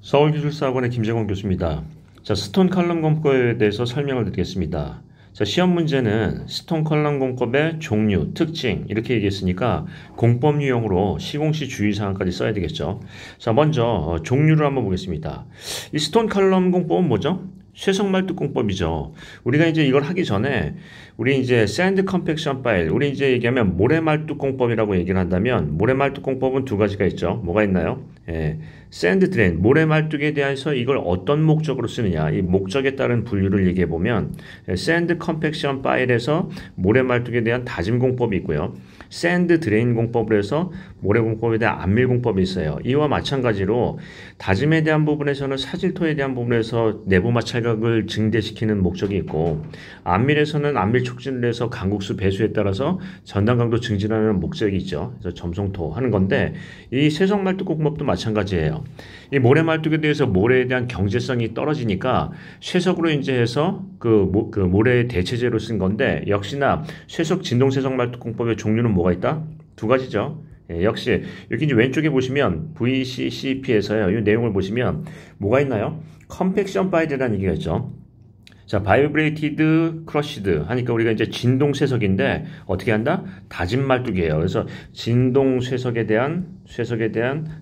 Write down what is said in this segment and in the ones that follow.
서울기술사학원의 김재권 교수입니다. 자, 스톤 칼럼 공법에 대해서 설명을 드리겠습니다. 자, 시험 문제는 스톤 칼럼 공법의 종류, 특징 이렇게 얘기했으니까 공법 유형으로 시공시 주의사항까지 써야 되겠죠. 자, 먼저 종류를 한번 보겠습니다. 이 스톤 칼럼 공법은 뭐죠? 쇠석말뚝 공법이죠. 우리가 이제 이걸 하기 전에 우리 이제 샌드 컴팩션 파일, 우리 이제 얘기하면 모래말뚝 공법이라고 얘기를 한다면 모래말뚝 공법은 두 가지가 있죠. 뭐가 있나요? 샌드 드레인, 모래말뚝에 대해서 이걸 어떤 목적으로 쓰느냐, 이 목적에 따른 분류를 얘기해 보면 샌드 컴팩션 파일에서 모래말뚝에 대한 다짐 공법이 있고요. 샌드 드레인 공법을 해서 모래 공법에 대한 안밀 공법이 있어요. 이와 마찬가지로 다짐에 대한 부분에서는 사질토에 대한 부분에서 내부 마찰각을 증대시키는 목적이 있고, 안밀에서는 안밀 촉진을 해서 강국수 배수에 따라서 전단 강도 증진하는 목적이 있죠. 그래서 점성토 하는 건데, 이 쇠석말뚝 공법도 마찬가지예요. 이 모래말뚝에 대해서 모래에 대한 경제성이 떨어지니까 쇠석으로 이제 해서 그 모래의 대체제로 쓴 건데, 역시나 쇠석 진동 쇠석말뚝 공법의 종류는 뭐가 있다? 두 가지죠. 역시 여기 이제 왼쪽에 보시면 VCCP에서요, 이 내용을 보시면 뭐가 있나요? 컴팩션 파일이라는 얘기가 있죠. 자, 바이브레이티드 크러시드 하니까 우리가 이제 진동 쇠석인데 어떻게 한다? 다짐 말뚝이에요. 그래서 진동 쇠석에 대한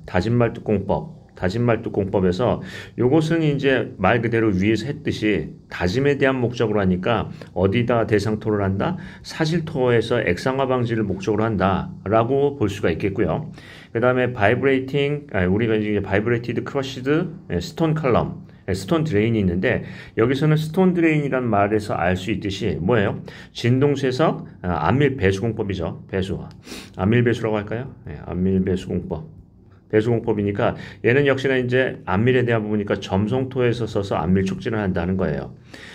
다짐 말뚝 공법. 다짐 말뚝 공법에서 요것은 이제 말 그대로 위에서 했듯이 다짐에 대한 목적으로 하니까 어디다 대상토를 한다? 사실토에서 액상화 방지를 목적으로 한다라고 볼 수가 있겠고요. 그 다음에 우리가 이제 바이브레이티드 크러시드 스톤 칼럼, 스톤 드레인이 있는데, 여기서는 스톤 드레인이란 말에서 알 수 있듯이 뭐예요? 진동쇠석 안밀 배수 공법이죠. 안밀 배수라고 할까요? 안밀 배수 공법. 배수공법이니까 얘는 역시나 이제 안밀에 대한 부분이니까 점성토에서 써서 안밀 촉진을 한다는 거예요.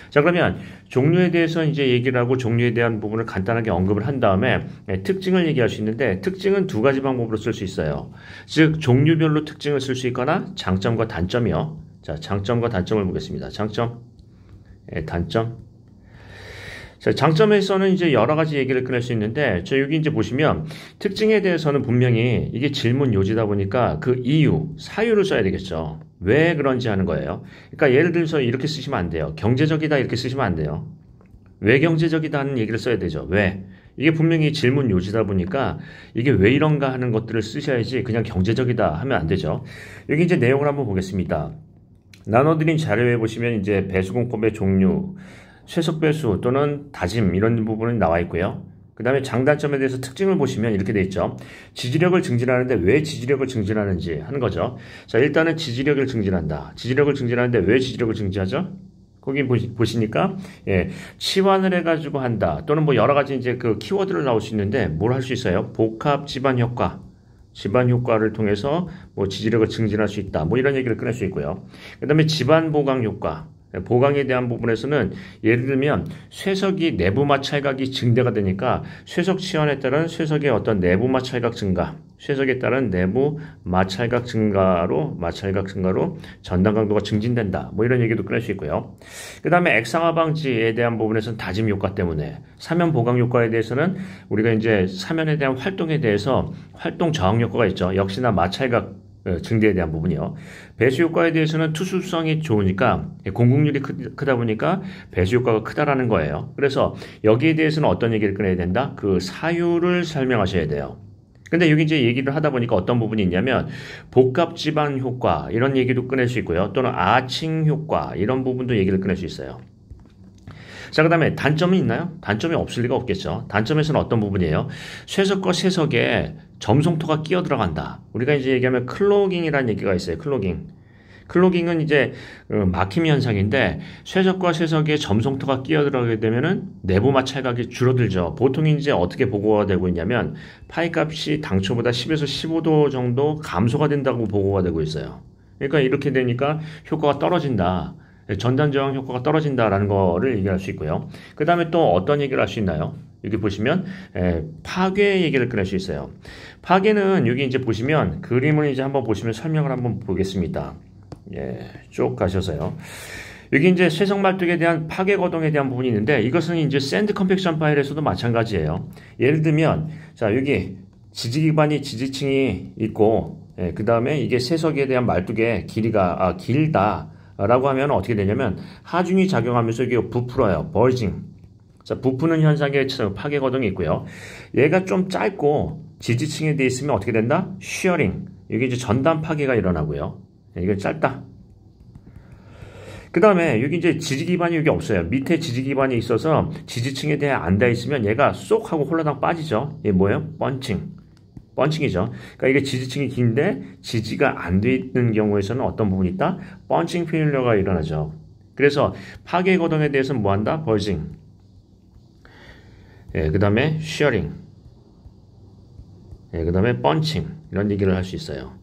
자, 그러면 종류에 대해서 이제 얘기를 하고 종류에 대한 부분을 간단하게 언급을 한 다음에 특징을 얘기할 수 있는데, 특징은 두 가지 방법으로 쓸 수 있어요. 즉 종류별로 특징을 쓸 수 있거나 장점과 단점이요. 자, 장점과 단점을 보겠습니다. 장점, 단점. 자, 장점에서는 이제 여러 가지 얘기를 꺼낼 수 있는데, 여기 이제 보시면 특징에 대해서는 분명히 이게 질문 요지다 보니까 그 이유, 사유를 써야 되겠죠. 왜 그런지 하는 거예요. 그러니까 예를 들어서 이렇게 쓰시면 안 돼요. 경제적이다 이렇게 쓰시면 안 돼요. 왜 경제적이다 하는 얘기를 써야 되죠. 왜? 이게 분명히 질문 요지다 보니까 이게 왜 이런가 하는 것들을 쓰셔야지 그냥 경제적이다 하면 안 되죠. 여기 이제 내용을 한번 보겠습니다. 나눠드린 자료에 보시면 이제 배수공법의 종류, 쇠석배수 또는 다짐 이런 부분은 나와 있고요. 그 다음에 장단점에 대해서 특징을 보시면 이렇게 돼 있죠. 지지력을 증진하는데 왜 지지력을 증진하는지 하는 거죠. 자, 일단은 지지력을 증진한다. 지지력을 증진하는데 왜 지지력을 증진하죠? 거기 보시니까 치환을 해가지고 한다. 또는 뭐 여러 가지 이제 그 키워드를 나올 수 있는데 뭘 할 수 있어요? 복합 지반 효과. 지반 효과를 통해서 뭐 지지력을 증진할 수 있다. 뭐 이런 얘기를 꺼낼 수 있고요. 그 다음에 지반 보강 효과. 보강에 대한 부분에서는 예를 들면 쇠석이 내부 마찰각이 증대가 되니까 쇠석 치환에 따른 쇠석의 어떤 내부 마찰각 증가, 쇠석에 따른 내부 마찰각 증가로 전단 강도가 증진된다. 뭐 이런 얘기도 꺼낼 수 있고요. 그 다음에 액상화 방지에 대한 부분에서는 다짐 효과 때문에, 사면 보강 효과에 대해서는 우리가 이제 사면에 대한 활동에 대해서 활동 저항 효과가 있죠. 역시나 마찰각 증대에 대한 부분이요. 배수 효과에 대해서는 투수성이 좋으니까 공국률이 크다 보니까 배수 효과가 크다라는 거예요. 그래서 여기에 대해서는 어떤 얘기를 꺼내야 된다? 그 사유를 설명하셔야 돼요. 근데 여기 이제 얘기를 하다 보니까 어떤 부분이 있냐면 복합 지반 효과 이런 얘기도 꺼낼 수 있고요. 또는 아칭 효과 이런 부분도 얘기를 꺼낼 수 있어요. 자, 그 다음에 단점이 있나요? 단점이 없을 리가 없겠죠. 단점에서는 어떤 부분이에요? 쇠석과 쇠석에 점성토가 끼어 들어간다. 우리가 이제 얘기하면 클로깅이라는 얘기가 있어요. 클로깅은 이제 막힘 현상인데, 쇠석과 쇠석에 점성토가 끼어 들어가게 되면은 내부 마찰각이 줄어들죠. 보통 이제 어떻게 보고가 되고 있냐면 파이 값이 당초보다 10에서 15도 정도 감소가 된다고 보고가 되고 있어요. 그러니까 이렇게 되니까 효과가 떨어진다. 전단 저항 효과가 떨어진다라는 거를 얘기할 수 있고요. 그 다음에 또 어떤 얘기를 할 수 있나요? 여기 보시면 파괴 얘기를 꺼낼 수 있어요. 파괴는 여기 이제 보시면 그림을 이제 한번 보시면 설명을 한번 보겠습니다. 쭉 가셔서요. 여기 이제 쇠석말뚝에 대한 파괴 거동에 대한 부분이 있는데, 이것은 이제 샌드 컴팩션 파일에서도 마찬가지예요. 예를 들면 자, 여기 지지기반이 지지층이 있고 예, 그 다음에 이게 세석에 대한 말뚝의 길이가 길다라고 하면 어떻게 되냐면 하중이 작용하면서 이게 부풀어요. 벌징. 자, 부푸는 현상의 파괴 거동이 있고요. 얘가 좀 짧고 지지층에 돼 있으면 어떻게 된다? 쉬어링. 이게 이제 전단 파괴가 일어나고요. 예, 이게 짧다. 그 다음에 여기 이제 지지 기반이 여기 없어요. 밑에 지지 기반이 있어서 지지층에 대해 안 닿아 있으면 얘가 쏙 하고 홀라당 빠지죠. 이게 뭐예요? 펀칭이죠. 그러니까 이게 지지층이 긴데 지지가 안 돼 있는 경우에서는 어떤 부분이 있다? 펀칭 페일러가 일어나죠. 그래서 파괴 거동에 대해서는 뭐 한다? 벌징. 예, 그 다음에 쉬어링. 예, 그 다음에 펀칭. 이런 얘기를 할 수 있어요.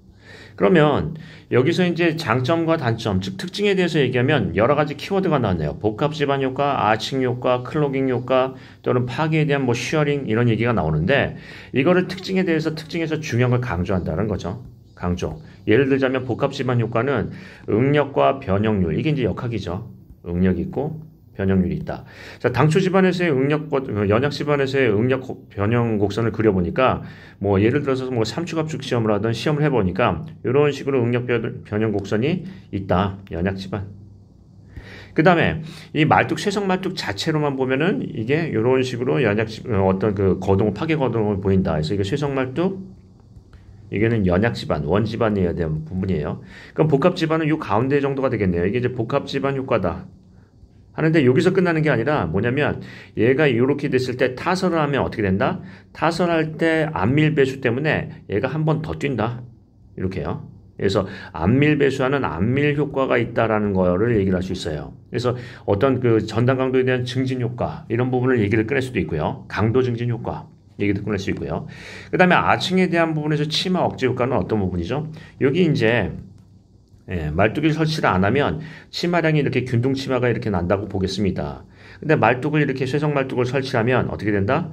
그러면 여기서 이제 장점과 단점, 즉 특징에 대해서 얘기하면 여러 가지 키워드가 나왔네요. 복합 지반 효과, 아칭 효과, 클로깅 효과, 또는 파괴에 대한 뭐 쉬어링 이런 얘기가 나오는데 이거를 특징에서 중요한 걸 강조한다는 거죠. 강조. 예를 들자면 복합 지반 효과는 응력과 변형률, 이게 이제 역학이죠. 응력이 있고 변형률이 있다. 자, 당초 집안에서의 연약 집안에서의 응력 변형 곡선을 그려보니까 뭐 예를 들어서 뭐 삼축압축 시험을 하던 시험을 해보니까 이런 식으로 응력 변형 곡선이 있다. 연약 집안. 그 다음에 이 말뚝 쇠석 말뚝 자체로만 보면은 이게 이런 식으로 연약 어떤 그 거동 파괴 거동을 보인다. 그래서 이게 쇠석 말뚝 이게는 연약 집안, 원 집안이어야 되는 부분이에요. 그럼 복합 집안은 이 가운데 정도가 되겠네요. 이게 이제 복합 집안 효과다. 하는데 여기서 끝나는 게 아니라 뭐냐면 얘가 이렇게 됐을 때 타설을 하면 어떻게 된다? 타설할 때 안밀 배수 때문에 얘가 한 번 더 뛴다. 이렇게요. 그래서 안밀 배수하는 안밀 효과가 있다라는 거를 얘기를 할 수 있어요. 그래서 어떤 그 전단 강도에 대한 증진 효과 이런 부분을 얘기를 꺼낼 수도 있고요. 강도 증진 효과 얘기도 꺼낼 수 있고요. 그 다음에 아층에 대한 부분에서 치마 억제 효과는 어떤 부분이죠? 여기 이제 말뚝을 설치를 안 하면 치마량이 이렇게 균등 치마가 이렇게 난다고 보겠습니다. 근데 말뚝을 이렇게 쇠석 말뚝을 설치하면 어떻게 된다?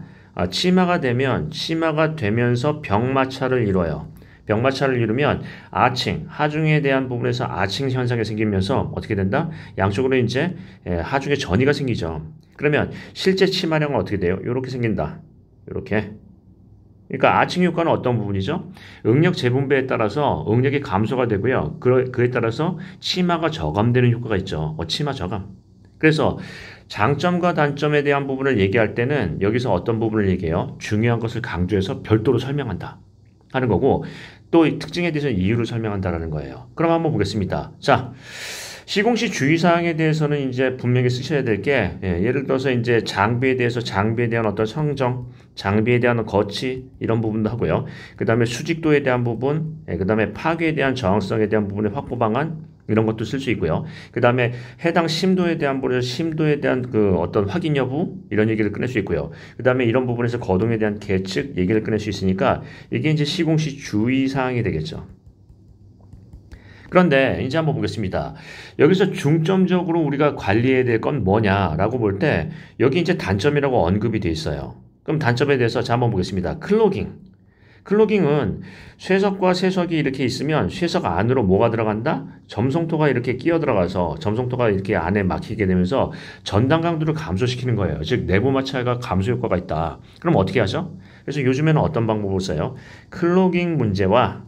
치마가 되면서 병마찰을 이뤄요. 병마찰을 이루면 아칭, 하중에 대한 부분에서 아칭 현상이 생기면서 어떻게 된다? 양쪽으로 이제 하중에 전이가 생기죠. 그러면 실제 치마량은 어떻게 돼요? 이렇게 생긴다. 이렇게. 그러니까 아칭 효과는 어떤 부분이죠? 응력 재분배에 따라서 응력이 감소가 되고요. 그에 따라서 치마가 저감되는 효과가 있죠. 치마 저감. 그래서 장점과 단점에 대한 부분을 얘기할 때는 여기서 어떤 부분을 얘기해요? 중요한 것을 강조해서 별도로 설명한다 하는 거고 또 이 특징에 대해서 이유를 설명한다라는 거예요. 그럼 한번 보겠습니다. 자, 시공시 주의사항에 대해서는 이제 분명히 쓰셔야 될 게, 예를 들어서 이제 장비에 대한 어떤 성정, 장비에 대한 거치, 이런 부분도 하고요. 그 다음에 수직도에 대한 부분, 그 다음에 파괴에 대한 저항성에 대한 부분의 확보 방안, 이런 것도 쓸 수 있고요. 그 다음에 해당 심도에 대한 부분에서 심도에 대한 그 어떤 확인 여부, 이런 얘기를 꺼낼 수 있고요. 그 다음에 이런 부분에서 거동에 대한 계측, 얘기를 꺼낼 수 있으니까, 이게 이제 시공시 주의사항이 되겠죠. 그런데 이제 한번 보겠습니다. 여기서 중점적으로 우리가 관리해야 될 건 뭐냐라고 볼 때 여기 이제 단점이라고 언급이 돼 있어요. 그럼 단점에 대해서 자 한번 보겠습니다. 클로깅. 클로깅은 쇠석과 쇠석이 이렇게 있으면 쇠석 안으로 뭐가 들어간다? 점성토가 이렇게 끼어 들어가서 점성토가 이렇게 안에 막히게 되면서 전단 강도를 감소시키는 거예요. 즉 내부 마찰과 감소 효과가 있다. 그럼 어떻게 하죠? 그래서 요즘에는 어떤 방법을 써요? 클로깅 문제와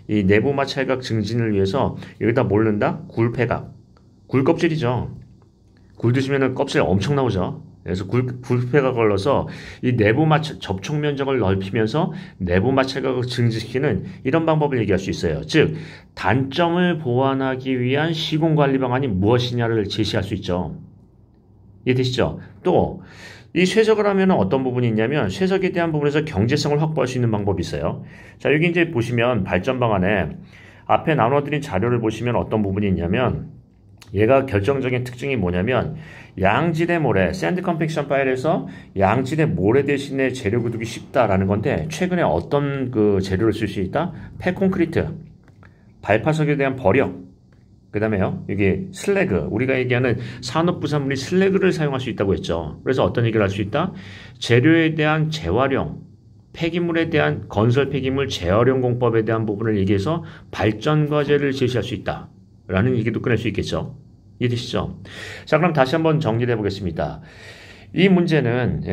이 내부 마찰각 증진을 위해서 여기다 뭘 넣는다? 굴폐각. 굴껍질이죠. 굴 드시면 껍질 엄청 나오죠. 그래서 굴폐각을 넣어서 이 내부 마찰 접촉 면적을 넓히면서 내부 마찰각을 증진시키는 이런 방법을 얘기할 수 있어요. 즉 단점을 보완하기 위한 시공 관리 방안이 무엇이냐를 제시할 수 있죠. 이해되시죠? 또 이 쇠석을 하면 어떤 부분이 있냐면 쇠석에 대한 부분에서 경제성을 확보할 수 있는 방법이 있어요. 자, 여기 이제 보시면 발전 방안에 앞에 나눠드린 자료를 보시면 어떤 부분이 있냐면 얘가 결정적인 특징이 뭐냐면 양질의 모래, 샌드 컴팩션 파일에서 양질의 모래 대신에 재료 구두기 쉽다라는 건데 최근에 어떤 그 재료를 쓸 수 있다? 폐콘크리트, 발파석에 대한 버력, 그 다음에요, 이게 슬래그, 우리가 얘기하는 산업부산물이 슬래그를 사용할 수 있다고 했죠. 그래서 어떤 얘기를 할 수 있다? 재료에 대한 재활용, 폐기물에 대한 건설 폐기물 재활용 공법에 대한 부분을 얘기해서 발전 과제를 제시할 수 있다 라는 얘기도 꺼낼 수 있겠죠. 이해되시죠? 자, 그럼 다시 한번 정리를 해보겠습니다. 이 문제는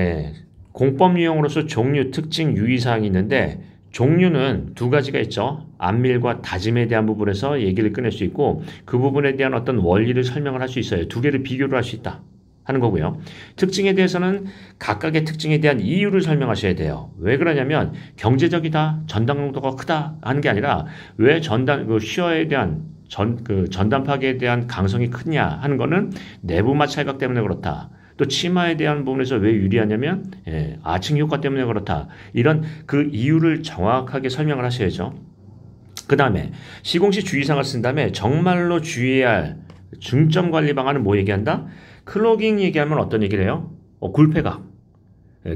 공법 유형으로서 종류, 특징, 유의사항이 있는데 종류는 두 가지가 있죠. 안밀과 다짐에 대한 부분에서 얘기를 꺼낼 수 있고 그 부분에 대한 어떤 원리를 설명을 할 수 있어요. 두 개를 비교를 할 수 있다 하는 거고요. 특징에 대해서는 각각의 특징에 대한 이유를 설명하셔야 돼요. 왜 그러냐면 경제적이다, 전단 농도가 크다 하는 게 아니라 왜 슈어에 대한 전단 파괴에 대한 강성이 크냐 하는 거는 내부마 찰각 때문에 그렇다. 또 치마에 대한 부분에서 왜 유리하냐면 아칭 효과 때문에 그렇다. 이런 그 이유를 정확하게 설명을 하셔야죠. 그 다음에 시공시 주의사항을 쓴 다음에 정말로 주의해야 할 중점 관리 방안은 뭐 얘기한다? 클로깅 얘기하면 어떤 얘기를 해요? 굴폐각.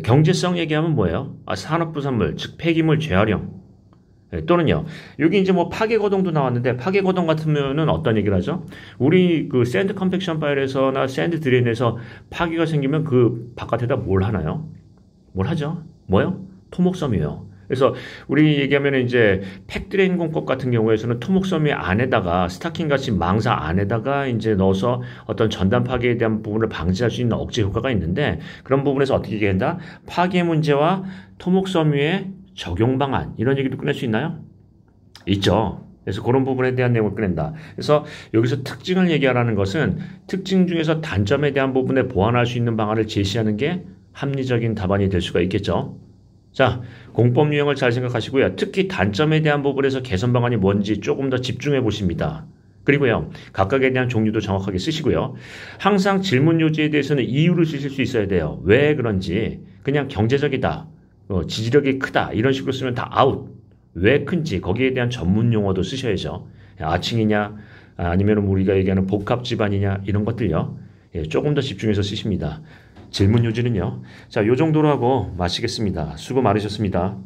경제성 얘기하면 뭐예요? 산업부산물, 즉 폐기물 재활용. 또는요, 여기 이제 뭐 파괴거동도 나왔는데, 파괴거동 같으면은 어떤 얘기를 하죠? 우리 그 샌드 컴팩션 파일에서나 샌드 드레인에서 파괴가 생기면 그 바깥에다 뭘 하나요? 뭘 하죠? 뭐요? 토목섬이에요. 그래서 우리 얘기하면 이제 팩드레인 공법 같은 경우에서는 토목섬이 안에다가 스타킹 같이 망사 안에다가 이제 넣어서 어떤 전단 파괴에 대한 부분을 방지할 수 있는 억제 효과가 있는데 그런 부분에서 어떻게 얘기한다? 파괴 문제와 토목섬 위에 적용 방안 이런 얘기도 꺼낼 수 있나요? 있죠. 그래서 그런 부분에 대한 내용을 꺼낸다. 그래서 여기서 특징을 얘기하라는 것은 특징 중에서 단점에 대한 부분에 보완할 수 있는 방안을 제시하는 게 합리적인 답안이 될 수가 있겠죠. 자, 공법 유형을 잘 생각하시고요. 특히 단점에 대한 부분에서 개선 방안이 뭔지 조금 더 집중해 보십니다. 그리고요, 각각에 대한 종류도 정확하게 쓰시고요. 항상 질문 요지에 대해서는 이유를 쓰실 수 있어야 돼요. 왜 그런지, 그냥 경제적이다, 지지력이 크다, 이런 식으로 쓰면 다 아웃. 왜 큰지, 거기에 대한 전문 용어도 쓰셔야죠. 아칭이냐, 아니면 우리가 얘기하는 복합 집안이냐, 이런 것들요. 조금 더 집중해서 쓰십니다. 질문 요지는요. 자, 요 정도로 하고 마치겠습니다. 수고 많으셨습니다.